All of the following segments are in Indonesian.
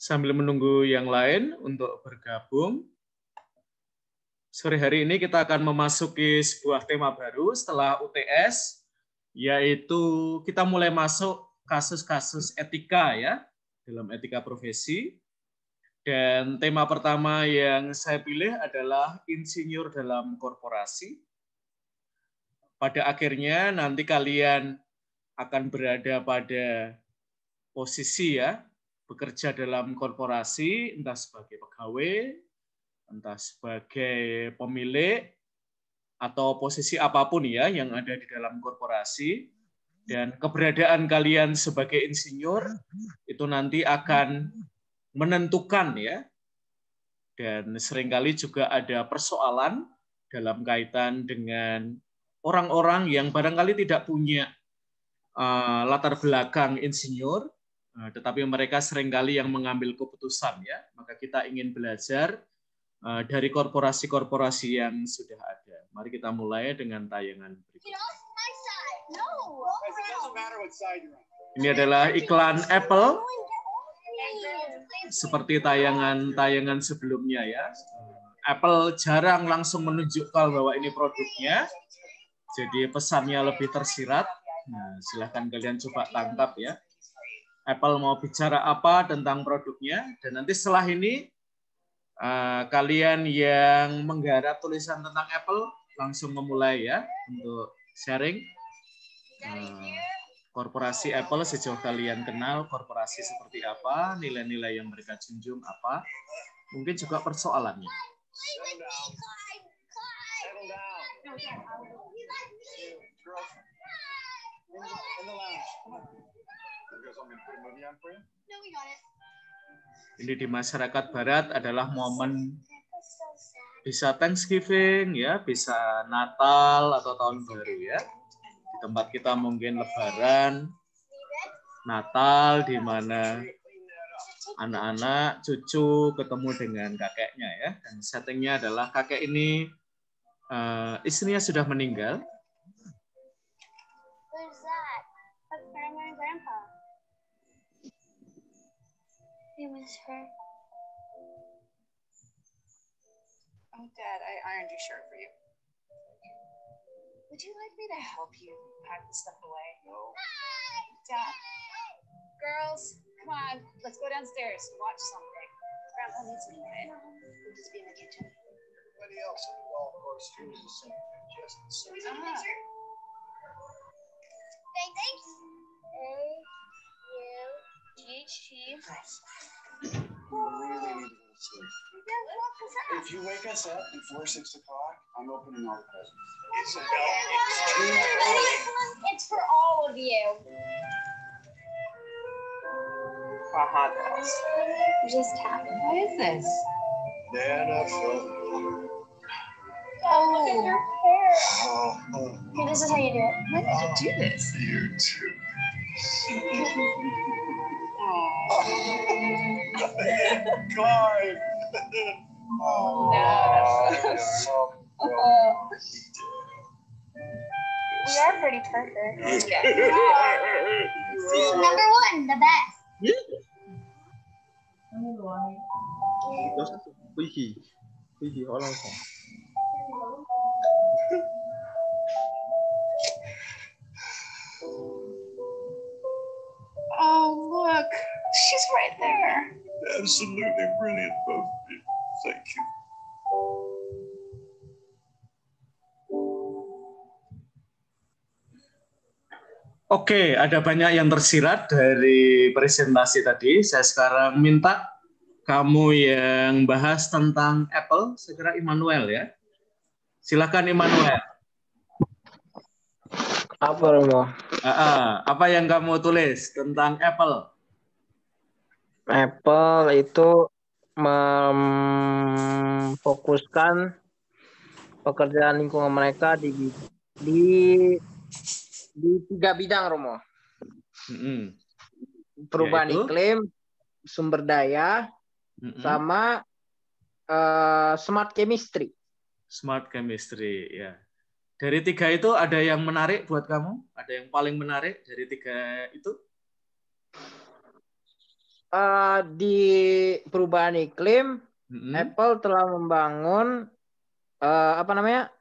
Sambil menunggu yang lain untuk bergabung, sore hari ini kita akan memasuki sebuah tema baru setelah UTS, yaitu kita mulai masuk kasus-kasus etika ya, dalam etika profesi. Dan tema pertama yang saya pilih adalah insinyur dalam korporasi. Pada akhirnya nanti kalian akan berada pada posisi ya, bekerja dalam korporasi, entah sebagai pegawai, entah sebagai pemilik, atau posisi apapun ya yang ada di dalam korporasi. Dan keberadaan kalian sebagai insinyur itu nanti akan menentukan ya. Dan seringkali juga ada persoalan dalam kaitan dengan orang-orang yang barangkali tidak punya latar belakang insinyur, tetapi mereka seringkali yang mengambil keputusan ya. Maka kita ingin belajar dari korporasi-korporasi yang sudah ada. Mari kita mulai dengan tayangan berikut. Ini adalah iklan Apple, seperti tayangan-tayangan sebelumnya ya. Apple jarang langsung menunjukkan bahwa ini produknya, jadi pesannya lebih tersirat. Nah, silahkan kalian coba tangkap ya. Apple mau bicara apa tentang produknya, dan nanti setelah ini kalian yang menggarap tulisan tentang Apple langsung memulai ya untuk sharing. Korporasi Apple sejauh kalian kenal korporasi seperti apa, nilai-nilai yang mereka junjung apa, mungkin juga persoalannya. Ini di masyarakat Barat adalah momen bisa Thanksgiving ya, bisa Natal atau Tahun Baru ya. Di tempat kita mungkin Lebaran, Natal, di mana anak-anak, cucu ketemu dengan kakeknya ya. Dan settingnya adalah kakek ini istrinya sudah meninggal. It was her. Oh, Dad, I ironed your shirt for you. Would you like me to help you pack the stuff away? No. Dad. Girls, come on. Let's go downstairs and watch something. Grandpa needs me, right? We'll just be in the kitchen. Everybody else in the golf course chooses the same thing. Just the same. Can we take a picture? Thanks. A-U-G-H-T. Really need to go to sleep. If you wake us up before 6 o'clock, I'm opening all the presents. It's for all of you. Just tap. What is this? Nana from Oh, look at your hair. Oh, Okay, this is how you do it. when did you do this? You too. Card. No, that's We are pretty perfect. Yeah. Number one, the best. Oh, look. She's right there. Absolutely brilliant, both of you. Thank you. Oke, ada banyak yang tersirat dari presentasi tadi. Saya sekarang minta kamu yang bahas tentang Apple, segera Immanuel ya. Silakan Immanuel. Apa Romo? Apa yang kamu tulis tentang Apple? Apple itu memfokuskan pekerjaan lingkungan mereka di 3 bidang Romo. Perubahan Yaitu? iklim, sumber daya, sama smart chemistry. Smart chemistry ya. Dari 3 itu ada yang menarik buat kamu? Ada yang paling menarik dari 3 itu? di perubahan iklim, Apple telah membangun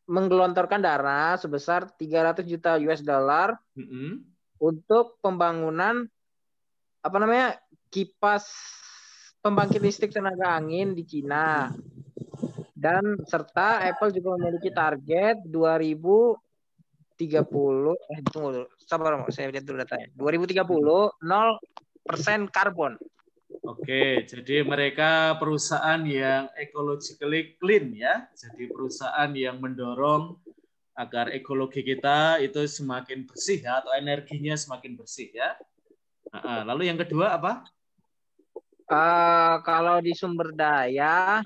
menggelontorkan dana sebesar 300 juta US dollar untuk pembangunan kipas pembangkit listrik tenaga angin di Cina. Dan serta Apple juga memiliki target 2030 sabar saya lihat dulu datanya. 2030 0% karbon. Oke, jadi mereka perusahaan yang ecologically clean ya. Jadi perusahaan yang mendorong agar ekologi kita itu semakin bersih ya, atau energinya semakin bersih ya. Lalu yang kedua apa? Kalau di sumber daya,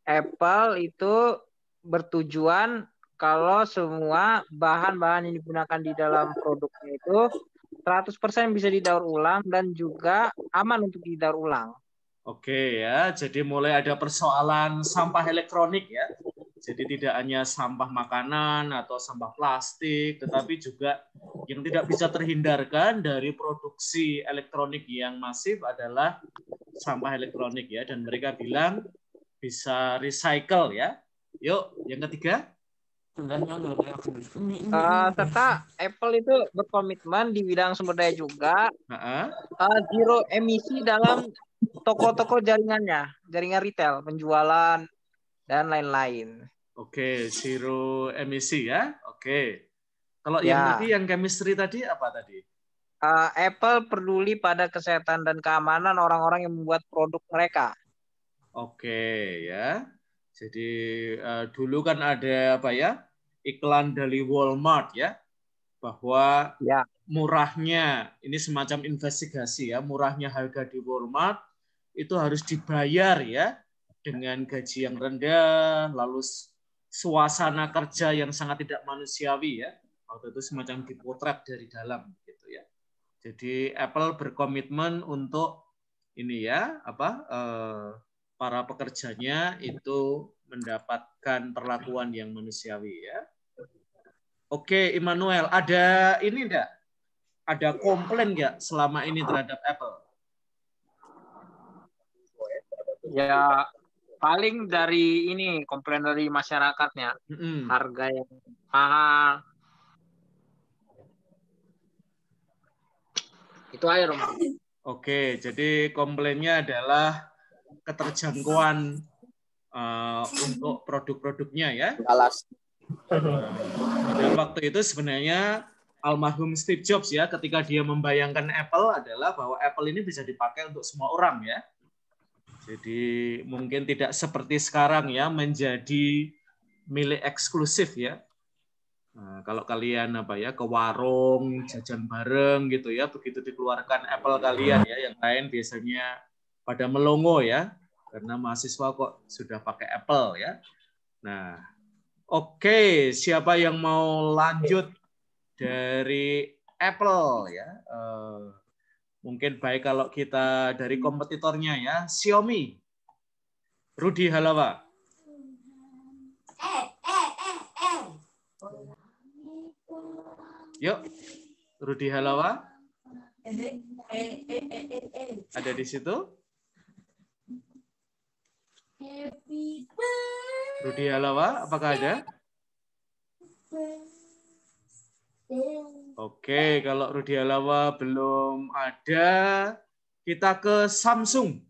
Apple itu bertujuan kalau semua bahan-bahan yang digunakan di dalam produknya itu 100% bisa didaur ulang dan juga aman untuk didaur ulang. Oke ya, jadi mulai ada persoalan sampah elektronik ya. Jadi tidak hanya sampah makanan atau sampah plastik, tetapi juga yang tidak bisa terhindarkan dari produksi elektronik yang masif adalah sampah elektronik ya. Dan mereka bilang bisa recycle ya. Yuk, yang ketiga. Serta Apple itu berkomitmen di bidang sumber daya juga, zero emisi dalam toko-toko jaringannya, jaringan retail, penjualan dan lain-lain. Oke, zero emisi ya. Oke. Kalau yang tadi, yang chemistry tadi apa tadi? Apple peduli pada kesehatan dan keamanan orang-orang yang membuat produk mereka. Oke ya. Jadi dulu kan ada apa ya, iklan dari Walmart ya, bahwa murahnya, ini semacam investigasi ya, murahnya harga di Walmart itu harus dibayar ya dengan gaji yang rendah, lalu suasana kerja yang sangat tidak manusiawi ya. Waktu itu semacam dipotret dari dalam gitu ya. Jadi Apple berkomitmen untuk ini ya, para pekerjanya itu mendapatkan perlakuan yang manusiawi ya. Oke, Immanuel, ada ini enggak? Ada komplain enggak selama ini terhadap Apple? Ya, paling dari ini komplain dari masyarakatnya. Harga yang mahal. Itu aja, Romo. Oke, jadi komplainnya adalah keterjangkauan untuk produk-produknya ya. Dan waktu itu sebenarnya almarhum Steve Jobs ya, ketika dia membayangkan Apple adalah bahwa Apple ini bisa dipakai untuk semua orang ya. Jadi mungkin tidak seperti sekarang ya, menjadi milik eksklusif ya. Nah, kalau kalian ke warung jajan bareng gitu ya, begitu dikeluarkan Apple kalian ya, yang lain biasanya pada melongo ya, karena mahasiswa kok sudah pakai Apple ya. Nah, oke, siapa yang mau lanjut dari Apple ya? Mungkin baik kalau kita dari kompetitornya ya, Xiaomi. Rudy Halawa. Yuk, Rudy Halawa. Ada di situ? Rudy Halawa, apakah ada? Oke, kalau Rudy Halawa belum ada, kita ke Samsung.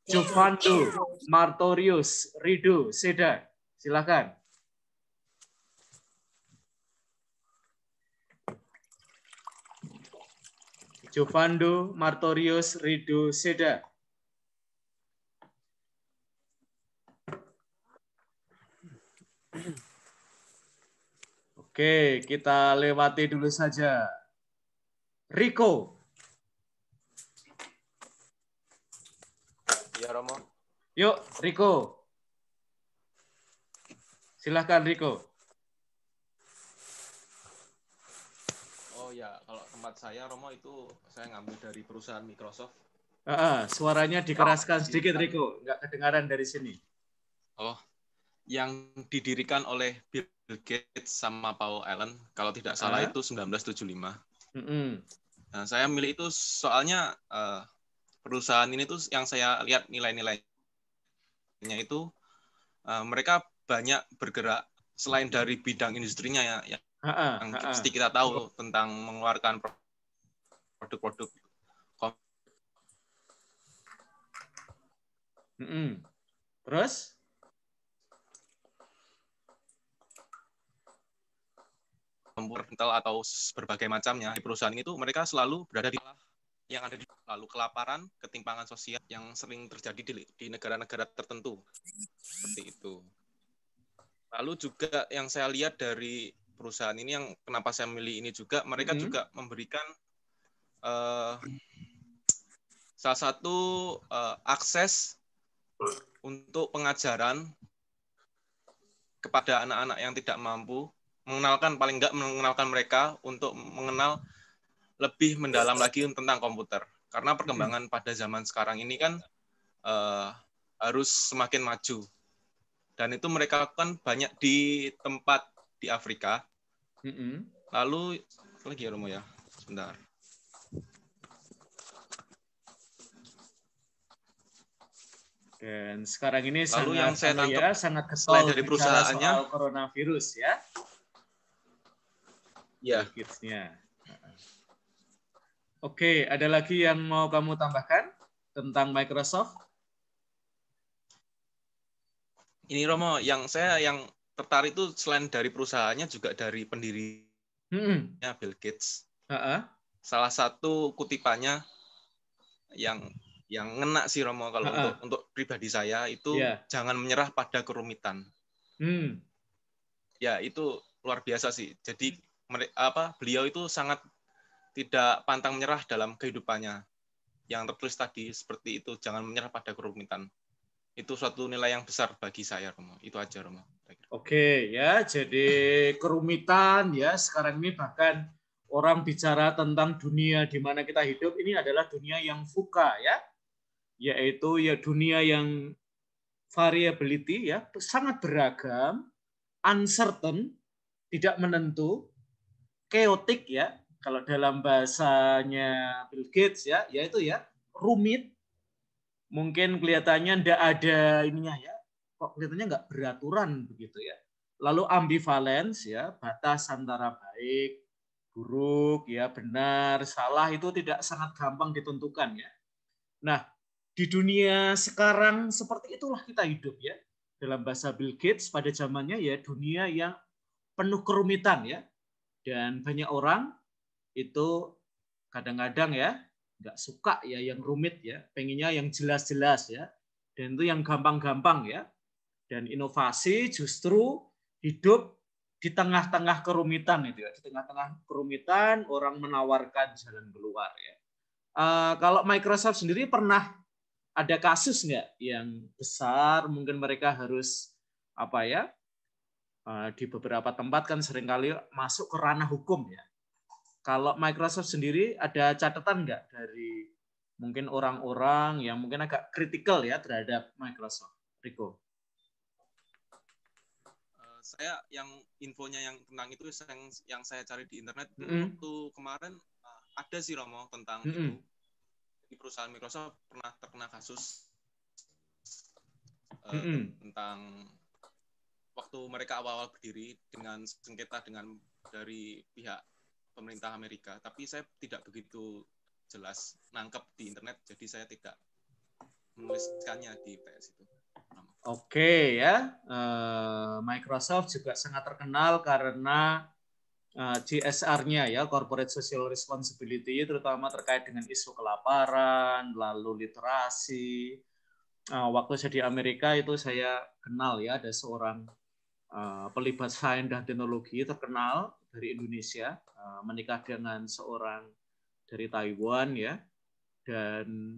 Jovando, Martorius, Rido, Seda. Silakan. Jovando, Martorius, Rido, Seda. Oke, kita lewati dulu saja. Rico. Ya, Romo. Yuk, Rico. Silahkan, Rico. Oh ya, kalau tempat saya, Romo, itu saya ngambil dari perusahaan Microsoft. Suaranya dikeraskan sedikit, Rico. Nggak kedengaran dari sini. Oh, yang didirikan oleh Bill Gates sama Paul Allen, kalau tidak salah itu 1975. Nah, saya milih itu soalnya perusahaan ini tuh yang saya lihat nilai-nilainya itu mereka banyak bergerak selain dari bidang industrinya ya, yang pasti kita tahu tentang mengeluarkan produk-produk. Terus? Komputer atau berbagai macamnya di perusahaan itu mereka selalu berada di yang ada di lalu kelaparan, ketimpangan sosial yang sering terjadi di negara-negara tertentu seperti itu. Lalu juga yang saya lihat dari perusahaan ini yang kenapa saya milih ini juga mereka juga memberikan salah satu akses untuk pengajaran kepada anak-anak yang tidak mampu, paling enggak mengenalkan mereka untuk mengenal lebih mendalam lagi tentang komputer. Karena perkembangan pada zaman sekarang ini kan harus semakin maju. Dan itu mereka lakukan banyak di tempat di Afrika. Lalu, lagi ya Romo ya, sebentar. Dan sekarang ini lalu yang saya tangkap sangat selain dari perusahaannya soal coronavirus ya. Ya. Oke, ada lagi yang mau kamu tambahkan tentang Microsoft? Ini Romo, yang tertarik itu selain dari perusahaannya juga dari pendirinya Bill Gates. Salah satu kutipannya yang ngena sih Romo kalau untuk pribadi saya itu jangan menyerah pada kerumitan. Ya itu luar biasa sih. Jadi beliau itu sangat tidak pantang menyerah dalam kehidupannya. Yang tertulis tadi seperti itu, jangan menyerah pada kerumitan. Itu suatu nilai yang besar bagi saya Romo. Itu aja Romo. Oke ya, jadi kerumitan ya sekarang ini bahkan orang bicara tentang dunia di mana kita hidup ini adalah dunia yang VUCA ya. Yaitu ya dunia yang variability ya, sangat beragam, uncertain, tidak menentu, chaotic ya, kalau dalam bahasanya Bill Gates ya, yaitu ya rumit, mungkin kelihatannya ndak ada ininya ya, kok kelihatannya nggak beraturan begitu ya. Lalu ambivalence ya, batas antara baik, buruk ya, benar, salah itu tidak sangat gampang ditentukan ya. Nah, di dunia sekarang seperti itulah kita hidup ya. Dalam bahasa Bill Gates pada zamannya ya dunia yang penuh kerumitan ya. Dan banyak orang itu kadang-kadang ya nggak suka ya yang rumit ya, pengennya yang jelas-jelas ya. Dan itu yang gampang-gampang ya. Dan inovasi justru hidup di tengah-tengah kerumitan itu ya. Di tengah-tengah kerumitan orang menawarkan jalan keluar ya. Kalau Microsoft sendiri pernah ada kasus nggak yang besar mungkin mereka harus di beberapa tempat kan seringkali masuk ke ranah hukum ya. Kalau Microsoft sendiri ada catatan nggak dari mungkin orang-orang yang mungkin agak kritikal ya terhadap Microsoft, Rico? Saya yang infonya yang tentang itu yang saya cari di internet waktu kemarin ada sih Romo tentang itu. Di perusahaan Microsoft pernah terkena kasus tentang waktu mereka awal-awal berdiri dengan sengketa dari pihak pemerintah Amerika, tapi saya tidak begitu jelas nangkep di internet, jadi saya tidak menuliskannya di PS itu. Oke ya, Microsoft juga sangat terkenal karena CSR-nya ya, Corporate Social Responsibility, terutama terkait dengan isu kelaparan, lalu literasi. Waktu saya di Amerika itu saya kenal ya, ada seorang pelibat sains dan teknologi terkenal dari Indonesia, menikah dengan seorang dari Taiwan ya, dan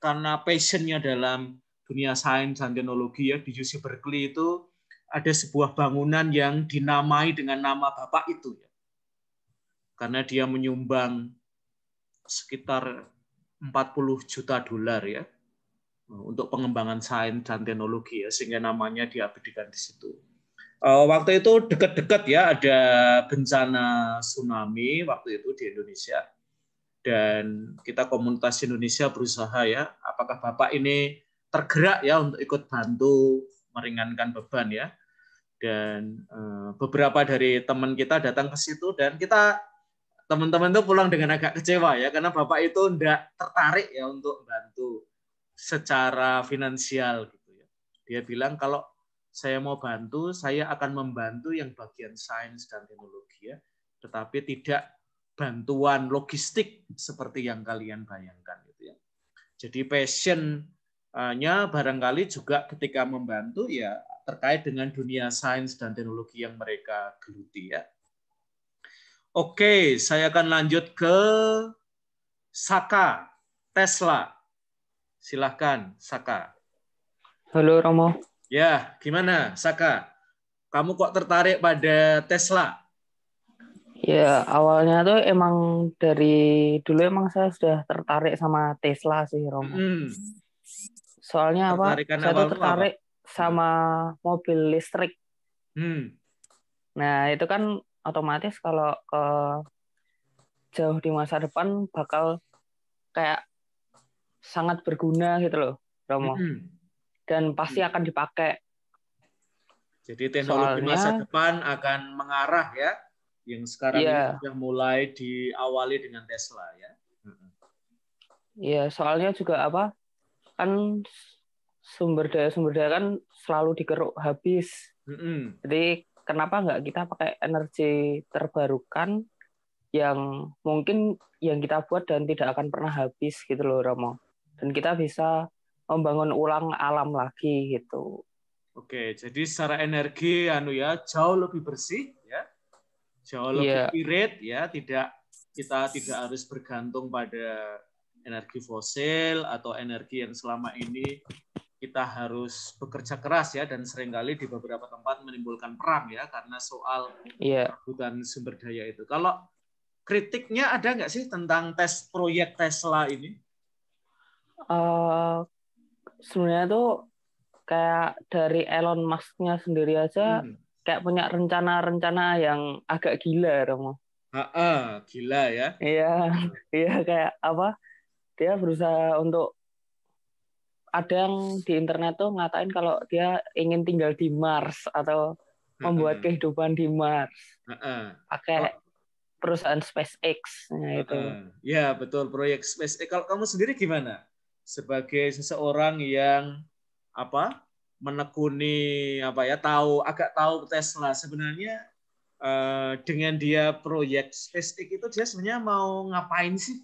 karena passionnya dalam dunia sains dan teknologi ya, di UC Berkeley itu ada sebuah bangunan yang dinamai dengan nama bapak itu ya. Karena dia menyumbang sekitar 40 juta dolar ya untuk pengembangan sains dan teknologi ya, sehingga namanya diabadikan di situ. Waktu itu dekat-dekat ya, ada bencana tsunami waktu itu di Indonesia. Dan kita komunitas Indonesia berusaha ya, apakah Bapak ini tergerak ya untuk ikut bantu meringankan beban ya. Dan beberapa dari teman kita datang ke situ dan teman-teman itu pulang dengan agak kecewa ya, karena Bapak itu tidak tertarik ya untuk bantu secara finansial gitu ya. Dia bilang kalau saya mau bantu, saya akan membantu yang bagian sains dan teknologi ya, tetapi tidak bantuan logistik seperti yang kalian bayangkan gitu ya. Jadi passion-nya barangkali juga ketika membantu ya terkait dengan dunia sains dan teknologi yang mereka geluti ya. Oke, saya akan lanjut ke Saka Tesla. Silahkan, Saka. Halo Romo. Ya, gimana Saka? Kamu kok tertarik pada Tesla? Ya, awalnya tuh emang dari dulu emang saya sudah tertarik sama Tesla sih, Romo. Soalnya apa? Saya tuh tertarik sama mobil listrik. Nah, itu kan otomatis kalau ke jauh di masa depan bakal kayak sangat berguna gitu loh, Romo. Dan pasti akan dipakai. Jadi teknologi masa depan akan mengarah ya. Yang sekarang ini sudah mulai diawali dengan Tesla ya. Iya, soalnya juga apa? Kan sumber daya kan selalu dikeruk habis. Jadi kenapa nggak kita pakai energi terbarukan yang mungkin yang kita buat dan tidak akan pernah habis gitu loh, Romo. Dan kita bisa membangun ulang alam lagi gitu. Oke, jadi secara energi jauh lebih bersih ya. Jauh lebih irit ya, kita tidak harus bergantung pada energi fosil atau energi yang selama ini kita harus bekerja keras ya, dan seringkali di beberapa tempat menimbulkan perang ya karena soal kebutuhan sumber daya itu. Kalau kritiknya ada nggak sih tentang proyek Tesla ini? Sebenarnya tuh kayak dari Elon Musk-nya sendiri aja kayak punya rencana-rencana yang agak gila, Romo. Gila ya. Iya kayak apa? Dia berusaha untuk ada yang di internet tuh ngatain kalau dia ingin tinggal di Mars atau membuat kehidupan di Mars. Pakai perusahaan SpaceX itu. Ya, betul, proyek SpaceX. Kalau kamu sendiri gimana? Sebagai seseorang yang menekuni agak tahu Tesla sebenarnya dengan dia proyek SpaceX itu dia sebenarnya mau ngapain sih?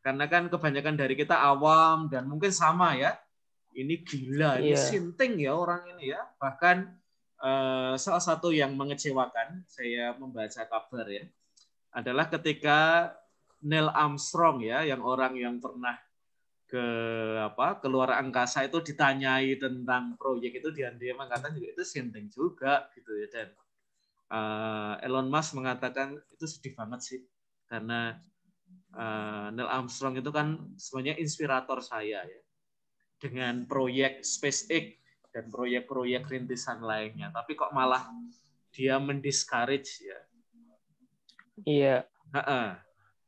Karena kan kebanyakan dari kita awam dan mungkin sama ya. Ini gila, ini sinting ya orang ini ya. Bahkan salah satu yang mengecewakan, saya membaca kabar ya, adalah ketika Neil Armstrong ya, yang orang yang pernah ke luar angkasa itu ditanyai tentang proyek itu, dia mengatakan juga itu sinting juga gitu ya. Dan Elon Musk mengatakan itu sedih banget sih karena Neil Armstrong itu kan sebenarnya inspirator saya ya dengan proyek SpaceX dan proyek-proyek rintisan lainnya, tapi kok malah dia mendiscourage ya. Iya.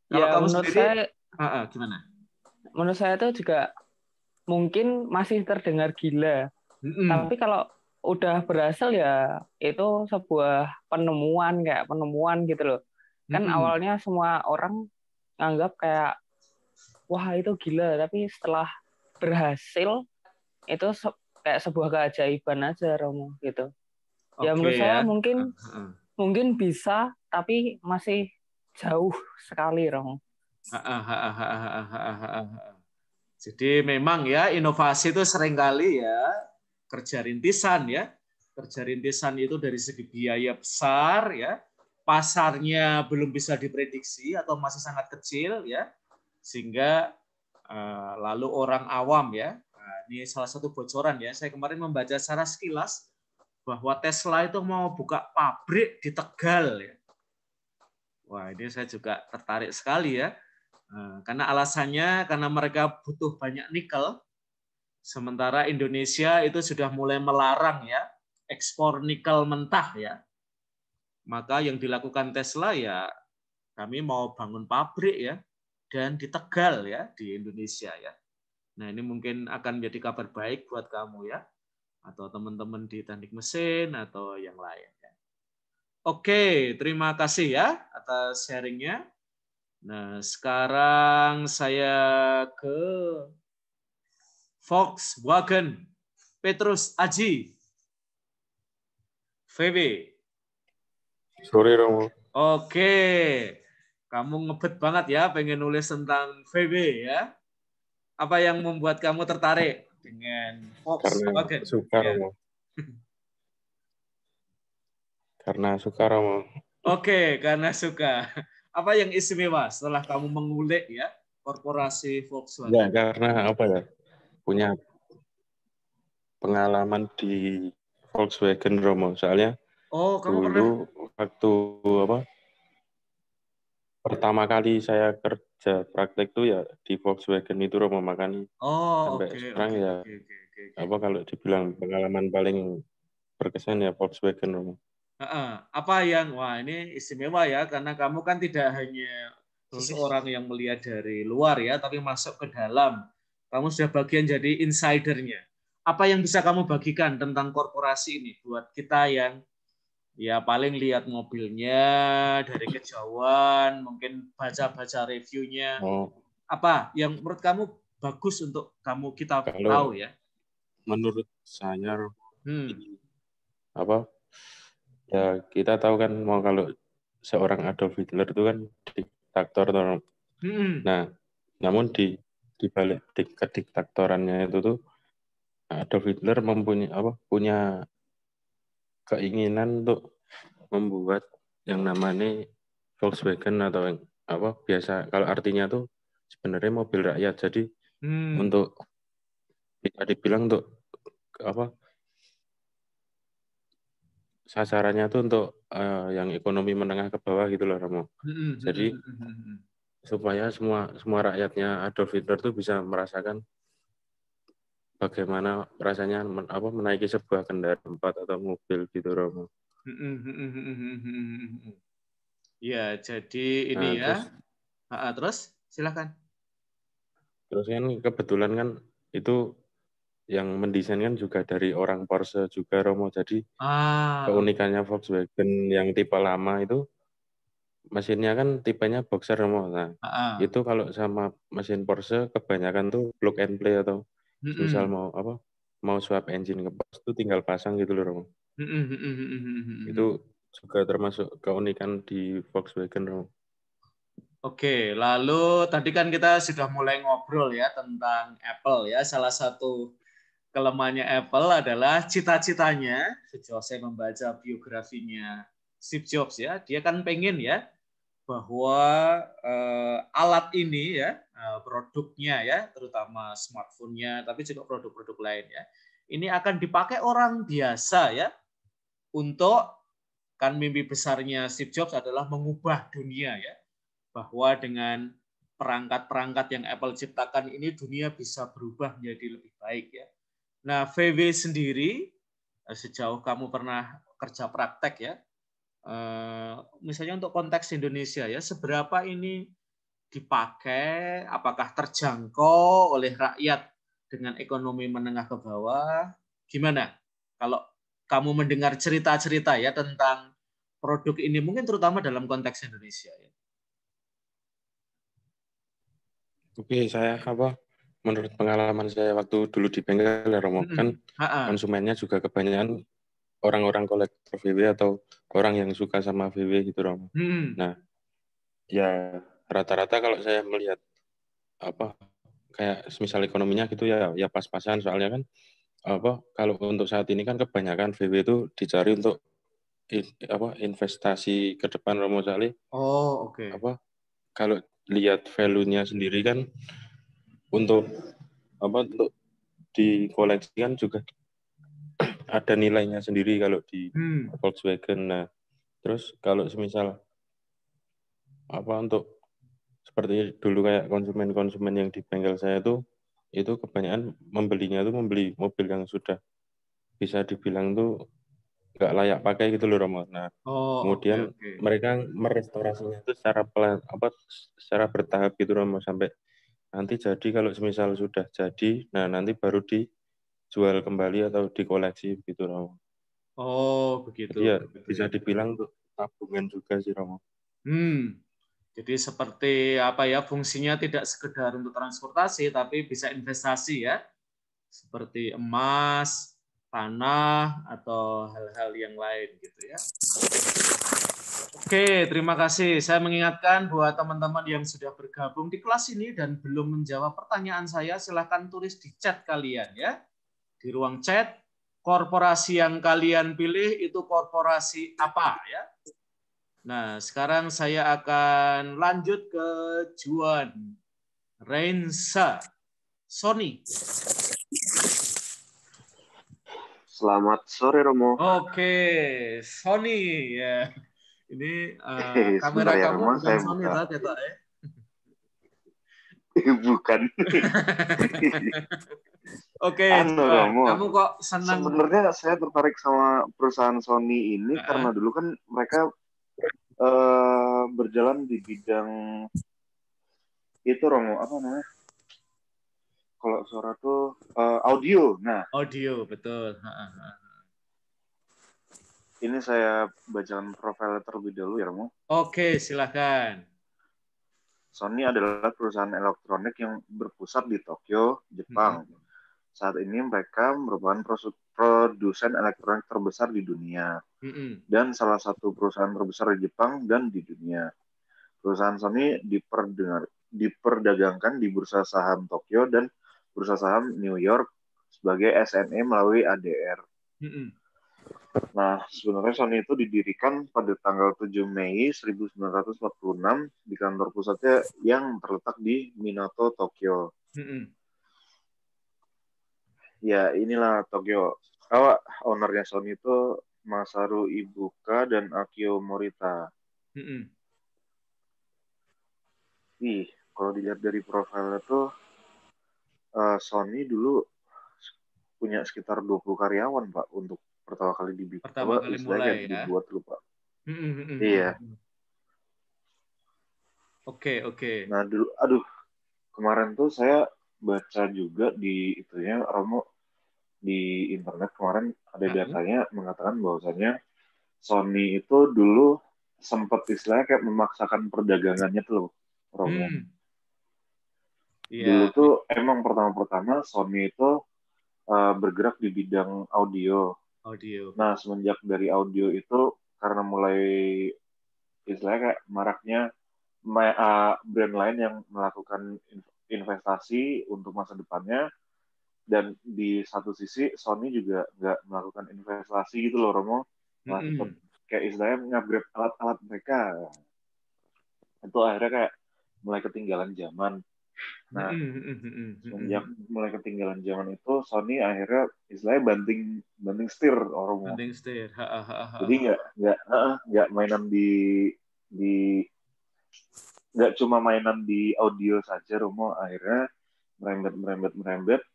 Kalau kamu sendiri gimana? Menurut saya itu juga mungkin masih terdengar gila. Tapi kalau udah berhasil ya itu sebuah penemuan gitu loh. Kan awalnya semua orang nganggap kayak wah itu gila, tapi setelah berhasil itu kayak sebuah keajaiban aja, Romo gitu. Ya menurut saya mungkin bisa, tapi masih jauh sekali, Romo. Jadi memang ya inovasi itu seringkali ya kerja rintisan ya. Kerja rintisan itu dari segi biaya besar ya. Pasarnya belum bisa diprediksi atau masih sangat kecil ya. Sehingga lalu orang awam ya. Nah, ini salah satu bocoran ya. Saya kemarin membaca secara sekilas bahwa Tesla itu mau buka pabrik di Tegal ya. Wah, ini saya juga tertarik sekali ya. Karena alasannya karena mereka butuh banyak nikel, sementara Indonesia itu sudah mulai melarang ya ekspor nikel mentah ya. Maka yang dilakukan Tesla ya, kami mau bangun pabrik ya, dan di Tegal ya, di Indonesia ya. Nah ini mungkin akan menjadi kabar baik buat kamu ya, atau teman-teman di teknik mesin atau yang lain. Ya. Oke, terima kasih ya atas sharingnya. Nah sekarang saya ke Volkswagen, Petrus Aji, VW. Sore Romo. Oke, kamu ngebet banget ya pengen nulis tentang VW ya. Apa yang membuat kamu tertarik dengan Volkswagen? Karena suka ya. Romo. Karena suka Romo. Oke, karena suka. Apa yang istimewa setelah kamu mengulik ya korporasi Volkswagen? Ya, karena apa ya? Punya pengalaman di Volkswagen Romo. Soalnya dulu waktu apa? Pertama kali saya kerja praktek tuh ya di Volkswagen itu Romo, makanya sampai sekarang ya apa kalau dibilang pengalaman paling berkesan ya Volkswagen Romo. Apa yang wah ini istimewa ya karena kamu kan tidak hanya seseorang yang melihat dari luar ya tapi masuk ke dalam. Kamu sudah bagian jadi insidernya. Apa yang bisa kamu bagikan tentang korporasi ini buat kita yang ya paling lihat mobilnya dari kejauhan, mungkin baca-baca reviewnya. Apa yang menurut kamu bagus untuk kita tahu ya? Menurut saya apa ya kita tahu kan mau kalau seorang Adolf Hitler itu kan diktator. Nah, namun di balik kediktatorannya itu tuh Adolf Hitler punya keinginan untuk membuat yang namanya Volkswagen atau yang apa biasa kalau artinya tuh sebenarnya mobil rakyat. Jadi untuk bisa dibilang untuk apa sasarannya tuh untuk yang ekonomi menengah ke bawah gitu loh Romo. Jadi supaya semua rakyatnya Adolf Hitler tuh bisa merasakan bagaimana rasanya menaiki sebuah kendaraan 4 atau mobil gitu Romo. Ya, jadi ini ya. Terus silakan. Terus kan kebetulan kan itu yang mendesain kan juga dari orang Porsche juga Romo. Jadi keunikannya Volkswagen yang tipe lama itu mesinnya kan tipenya boxer Romo. Nah, itu kalau sama mesin Porsche kebanyakan tuh plug and play atau misal mau swap engine ke Porsche itu tinggal pasang gitu loh Romo. Itu juga termasuk keunikan di Volkswagen Romo. Oke, lalu tadi kan kita sudah mulai ngobrol ya tentang Apple ya. Salah satu kelemahannya Apple adalah cita-citanya. Sejauh saya membaca biografinya Steve Jobs ya, dia kan pengen ya bahwa alat ini ya, produknya ya, terutama smartphone-nya, tapi juga produk-produk lain ya, ini akan dipakai orang biasa ya untuk kan mimpi besarnya Steve Jobs adalah mengubah dunia ya. Bahwa dengan perangkat-perangkat yang Apple ciptakan ini dunia bisa berubah menjadi lebih baik ya. Nah, VW sendiri sejauh kamu pernah kerja praktek ya, misalnya untuk konteks Indonesia ya, seberapa ini dipakai, apakah terjangkau oleh rakyat dengan ekonomi menengah ke bawah, gimana? Kalau kamu mendengar cerita-cerita ya tentang produk ini, mungkin terutama dalam konteks Indonesia ya. Oke, saya menurut pengalaman saya waktu dulu di bengkel ya Romo, kan konsumennya juga kebanyakan orang-orang kolektor VW atau orang yang suka sama VW gitu Romo. Nah, ya rata-rata kalau saya melihat kayak misal ekonominya gitu ya pas-pasan, soalnya kan kalau untuk saat ini kan kebanyakan VW itu dicari untuk investasi ke depan Romo Saleh. Kalau lihat value-nya sendiri kan untuk dikoleksikan juga ada nilainya sendiri kalau di Volkswagen. Nah, terus kalau semisal untuk seperti dulu kayak konsumen-konsumen yang di bengkel saya itu kebanyakan membeli mobil yang sudah bisa dibilang tuh nggak layak pakai gitu loh Romo. Nah, kemudian mereka merestorasinya itu secara bertahap gitu Romo, sampai nanti jadi kalau semisal sudah jadi, nah nanti baru dijual kembali atau dikoleksi gitu Romo. Oh, begitu. Jadi ya bisa dibilang untuk tabungan juga sih Romo. Jadi seperti apa ya, fungsinya tidak sekedar untuk transportasi, tapi bisa investasi ya, seperti emas, tanah, atau hal-hal yang lain gitu ya. Oke, terima kasih. Saya mengingatkan buat teman-teman yang sudah bergabung di kelas ini dan belum menjawab pertanyaan saya, silahkan tulis di chat kalian ya. Di ruang chat, korporasi yang kalian pilih itu korporasi apa ya. Nah, sekarang saya akan lanjut ke Juan. Reinsa. Sony. Selamat sore, Romo. Oke, Sony. Ya. Ini kamera ya, kamu Romo, bukan Sony, ya? Bukan. Oke, Romo. Kamu kok senang? Sebenarnya saya tertarik sama perusahaan Sony ini karena dulu kan mereka berjalan di bidang itu Romo, apa namanya? Kalau suara tuh audio. Nah, audio, betul. Ini saya bacakan profil terlebih dahulu ya Romo. Oke, silakan. Sony adalah perusahaan elektronik yang berpusat di Tokyo, Jepang. Saat ini mereka merupakan produsen elektronik terbesar di dunia dan salah satu perusahaan terbesar di Jepang dan di dunia. Perusahaan Sony diperdagangkan di bursa saham Tokyo dan bursa saham New York sebagai SNE melalui ADR. Nah, sebenarnya Sony itu didirikan pada tanggal 7 Mei 1946 di kantor pusatnya yang terletak di Minato, Tokyo. Ya, inilah Tokyo. Ownernya Sony itu Masaru Ibuka dan Akio Morita. Kalau dilihat dari profilnya tuh, Sony dulu punya sekitar 20 karyawan, Pak, untuk pertama kali dibikin. Pertama kali mulai ya. Dibuat dulu, Pak. Iya. Oke. Nah, dulu, kemarin tuh saya baca juga di itunya Romo di internet kemarin ada datanya mengatakan bahwasannya Sony itu dulu sempat istilahnya kayak memaksakan perdagangannya tuh loh, Romo. Dulu tuh emang pertama-pertama Sony itu bergerak di bidang audio. Nah, semenjak dari audio itu karena mulai istilahnya kayak maraknya brand lain yang melakukan investasi untuk masa depannya, dan di satu sisi Sony juga nggak melakukan investasi gitu loh Romo. Nah, kayak istilahnya nge-upgrade alat-alat mereka. Itu akhirnya kayak mulai ketinggalan zaman. Nah, semenjak mulai ketinggalan zaman itu Sony akhirnya istilahnya banting setir Romo. Banting setir. Jadi nggak mainan di nggak cuma mainan di audio saja Romo, akhirnya merembet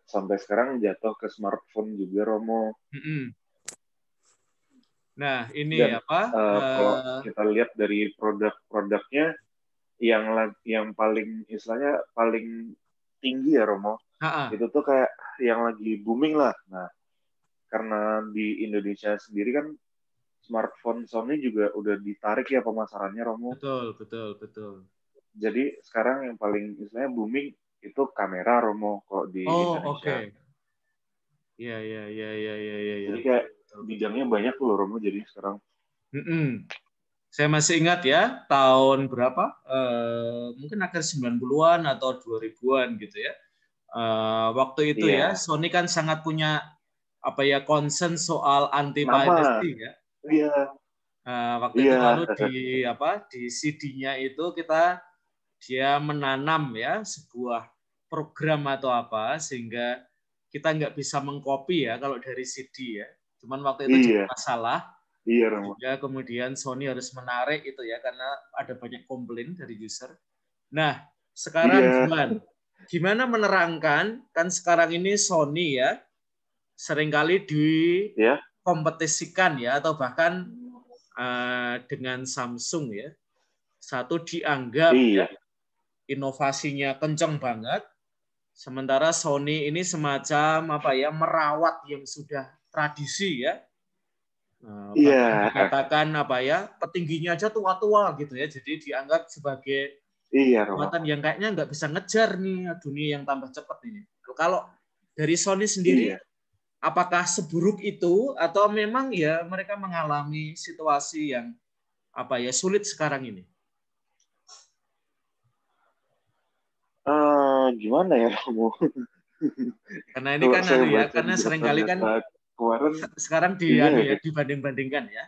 sampai sekarang jatuh ke smartphone juga Romo. Nah, ini dan, kalau kita lihat dari produk-produknya yang paling istilahnya paling tinggi ya Romo, itu tuh kayak yang lagi booming lah. Nah, karena di Indonesia sendiri kan smartphone Sony juga udah ditarik ya pemasarannya Romo. Betul. Jadi sekarang yang paling istilahnya booming itu kamera Romo kok di Indonesia. Iya. Jadi kayak bidangnya banyak loh Romo jadi sekarang. Saya masih ingat ya, tahun berapa? Mungkin akhir 90-an atau 2000-an gitu ya. Waktu itu ya, Sony kan sangat punya concern soal anti piracy ya. Waktu itu lalu di CD-nya itu dia menanam ya sebuah program atau apa sehingga kita nggak bisa mengcopy ya kalau dari CD ya. Cuman waktu itu jadi masalah. Sehingga kemudian Sony harus menarik itu ya karena ada banyak komplain dari user. Nah, sekarang gimana menerangkan kan sekarang ini Sony ya seringkali dikompetisikan ya, atau bahkan dengan Samsung ya. Satu dianggap ya, inovasinya kenceng banget, sementara Sony ini semacam apa ya, merawat yang sudah tradisi ya. Dikatakan apa ya, petingginya aja tua-tua gitu ya, jadi dianggap sebagai kekuatan yang kayaknya nggak bisa ngejar nih dunia yang tambah cepat ini. Kalau dari Sony sendiri, apakah seburuk itu atau memang ya mereka mengalami situasi yang apa ya sulit sekarang ini? Gimana ya kamu? Karena ini kan ya, karena seringkali kan kemarin sekarang dibanding-bandingkan ya.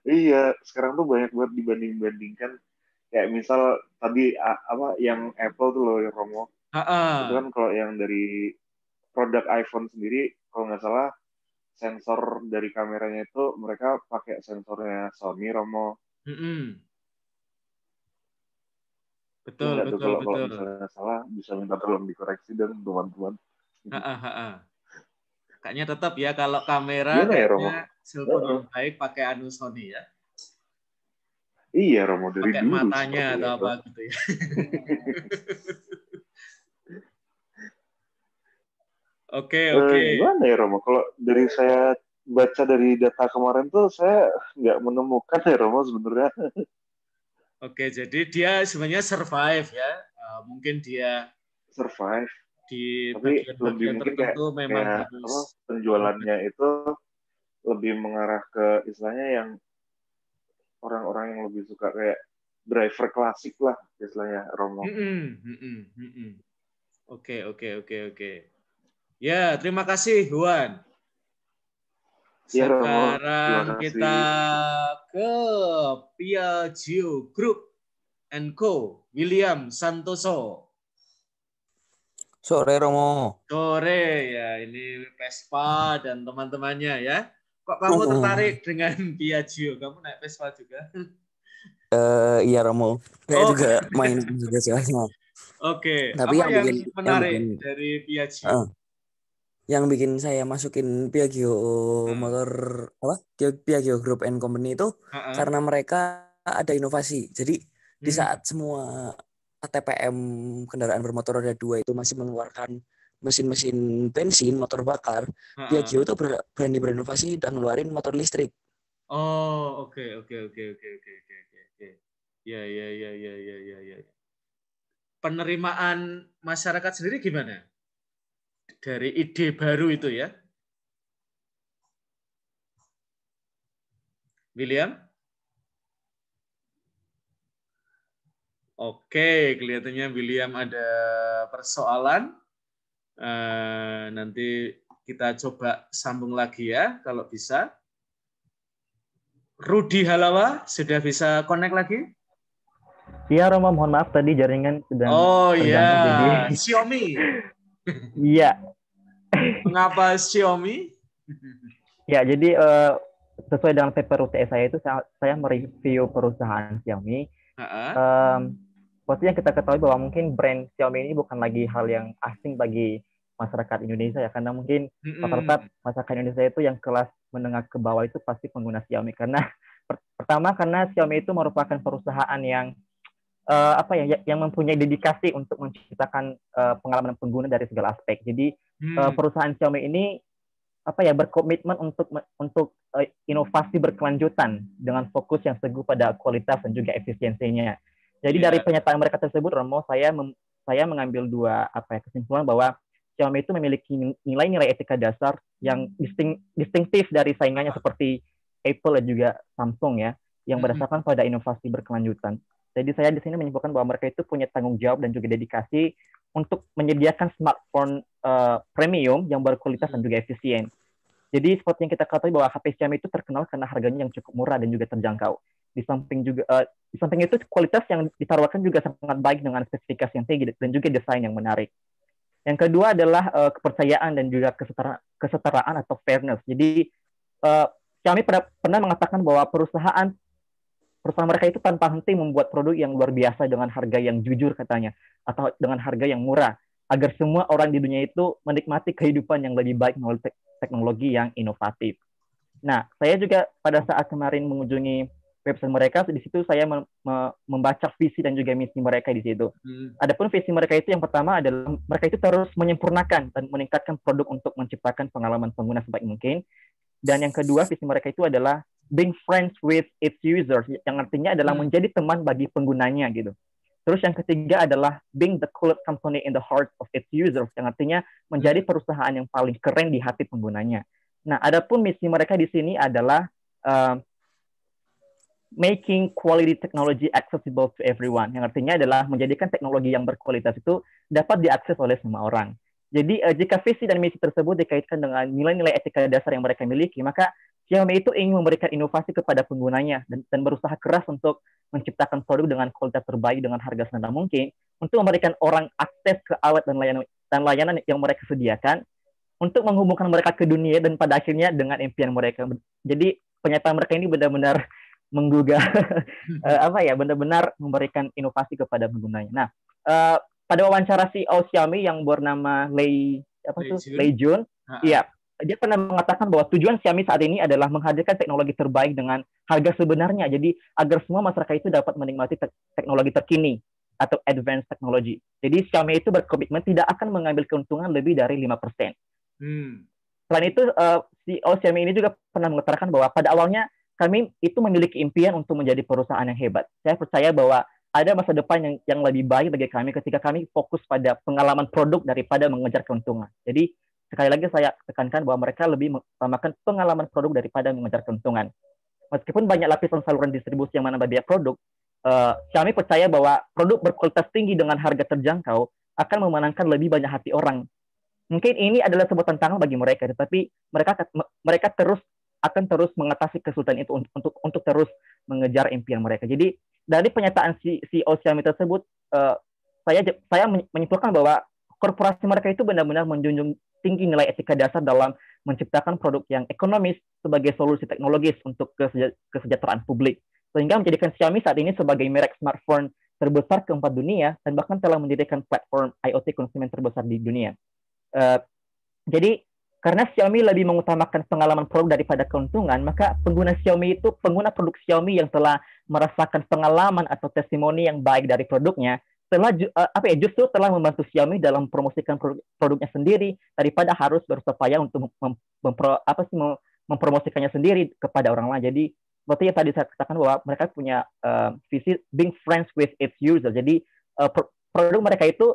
Iya, sekarang tuh banyak banget dibanding-bandingkan. Kayak misal tadi apa yang Apple tuh loh yang Romo. Itu kan kalau yang dari produk iPhone sendiri, kalau nggak salah sensor dari kameranya itu mereka pakai sensornya Sony, Romo. Betul. Kalau misalnya salah bisa minta tolong dikoreksi dan teman-teman. Kayaknya tetap ya kalau kamera kayaknya cellphone yang baik pakai Sony ya. Iya Romo dari pakai dulu. Pakai matanya atau apa gitu ya. Oke. Gimana ya Romo? Kalau dari saya baca dari data kemarin tuh saya nggak menemukan ya Romo sebenarnya. Oke, jadi dia sebenarnya survive ya. Mungkin dia survive di tapi bagian lebih tertentu mungkin memang harus penjualannya itu lebih mengarah ke istilahnya yang orang-orang yang lebih suka kayak driver klasik lah istilahnya Romo. Oke. Ya, terima kasih Juan. Sekarang kita ke Piaggio Group & Co. William Santoso. Sore Romo. Sore ya, ini Vespa dan teman-temannya ya. Kok kamu tertarik dengan Piaggio? Kamu naik Vespa juga? Iya Romo. Saya juga main juga soalnya. Oke. Tapi apa yang menarik dari Piaggio? Yang bikin saya masukin Piaggio motor Piaggio Group & Company itu karena mereka ada inovasi. Jadi di saat semua ATPM kendaraan bermotor roda 2 itu masih mengeluarkan mesin-mesin bensin, motor bakar, Piaggio itu berani berinovasi dan ngeluarin motor listrik. Oh, oke. Ya. Penerimaan masyarakat sendiri gimana? Dari ide baru itu ya. William? Oke, kelihatannya William ada persoalan. Nanti kita coba sambung lagi ya, kalau bisa. Rudi Halawa, sudah bisa connect lagi? Iya, Roma, mohon maaf tadi jaringan sedang terganggu. Jadi... Xiaomi. Iya. Mengapa Xiaomi? Ya, jadi sesuai dengan paper UTS saya itu saya mereview perusahaan Xiaomi. Pastinya kita ketahui bahwa mungkin brand Xiaomi ini bukan lagi hal yang asing bagi masyarakat Indonesia ya, karena mungkin rata-rata masyarakat Indonesia itu yang kelas menengah ke bawah itu pasti pengguna Xiaomi karena pertama karena Xiaomi itu merupakan perusahaan yang yang mempunyai dedikasi untuk menciptakan pengalaman pengguna dari segala aspek. Jadi perusahaan Xiaomi ini berkomitmen untuk inovasi berkelanjutan dengan fokus yang teguh pada kualitas dan juga efisiensinya. Jadi dari pernyataan mereka tersebut, Romo, saya mengambil dua kesimpulan bahwa Xiaomi itu memiliki nilai-nilai etika dasar yang distintif dari saingannya seperti Apple dan juga Samsung ya, yang berdasarkan pada inovasi berkelanjutan. Jadi saya di sini menyimpulkan bahwa mereka itu punya tanggung jawab dan juga dedikasi untuk menyediakan smartphone premium yang berkualitas dan juga efisien. Jadi seperti yang kita ketahui bahwa HP Xiaomi itu terkenal karena harganya yang cukup murah dan juga terjangkau. Di samping itu kualitas yang ditawarkan juga sangat baik dengan spesifikasi yang tinggi dan juga desain yang menarik. Yang kedua adalah kepercayaan dan juga kesetaraan atau fairness. Jadi Xiaomi pernah mengatakan bahwa perusahaan mereka itu tanpa henti membuat produk yang luar biasa dengan harga yang jujur katanya, atau dengan harga yang murah. agar semua orang di dunia itu menikmati kehidupan yang lebih baik melalui teknologi yang inovatif. Nah, saya juga pada saat kemarin mengunjungi website mereka, di situ saya membaca visi dan juga misi mereka di situ. Adapun visi mereka itu yang pertama adalah mereka itu terus menyempurnakan dan meningkatkan produk untuk menciptakan pengalaman pengguna sebaik mungkin. Dan yang kedua, visi mereka itu adalah being friends with its users, yang artinya adalah menjadi teman bagi penggunanya gitu. Terus yang ketiga adalah being the coolest company in the heart of its users, yang artinya menjadi perusahaan yang paling keren di hati penggunanya. Nah, adapun misi mereka di sini adalah making quality technology accessible to everyone, yang artinya adalah menjadikan teknologi yang berkualitas itu dapat diakses oleh semua orang. Jadi jika visi dan misi tersebut dikaitkan dengan nilai-nilai etika dasar yang mereka miliki, maka Xiaomi itu ingin memberikan inovasi kepada penggunanya dan berusaha keras untuk menciptakan produk dengan kualitas terbaik dengan harga serendah mungkin untuk memberikan orang akses ke alat dan layanan yang mereka sediakan untuk menghubungkan mereka ke dunia dan pada akhirnya dengan impian mereka. Jadi pernyataan mereka ini benar-benar menggugah benar-benar memberikan inovasi kepada penggunanya. Nah, pada wawancara CEO Xiaomi yang bernama Lei Jun, iya, dia pernah mengatakan bahwa tujuan Xiaomi saat ini adalah menghadirkan teknologi terbaik dengan harga sebenarnya, jadi agar semua masyarakat itu dapat menikmati teknologi terkini atau advanced technology. Jadi Xiaomi itu berkomitmen tidak akan mengambil keuntungan lebih dari 5%. Selain itu, CEO Xiaomi ini juga pernah mengutarakan bahwa pada awalnya kami itu memiliki impian untuk menjadi perusahaan yang hebat. Saya percaya bahwa ada masa depan yang lebih baik bagi kami ketika kami fokus pada pengalaman produk daripada mengejar keuntungan. Jadi sekali lagi saya tekankan bahwa mereka lebih mengutamakan pengalaman produk daripada mengejar keuntungan. Meskipun banyak lapisan saluran distribusi yang menambah biaya produk, Xiaomi percaya bahwa produk berkualitas tinggi dengan harga terjangkau akan memenangkan lebih banyak hati orang. Mungkin ini adalah sebuah tantangan bagi mereka, tetapi mereka akan terus mengatasi kesulitan itu untuk terus mengejar impian mereka. Jadi dari pernyataan CEO Xiaomi tersebut, saya menyimpulkan bahwa korporasi mereka itu benar-benar menjunjung tinggi nilai etika dasar dalam menciptakan produk yang ekonomis sebagai solusi teknologis untuk kesejahteraan publik, sehingga menjadikan Xiaomi saat ini sebagai merek smartphone terbesar keempat dunia dan bahkan telah mendirikan platform IoT konsumen terbesar di dunia. Jadi karena Xiaomi lebih mengutamakan pengalaman produk daripada keuntungan, maka pengguna produk Xiaomi yang telah merasakan pengalaman atau testimoni yang baik dari produknya justru telah membantu Xiaomi dalam mempromosikan produknya sendiri daripada harus berupaya untuk mempromosikannya sendiri kepada orang lain. Jadi seperti yang tadi saya katakan bahwa mereka punya visi being friends with its user. Jadi produk mereka itu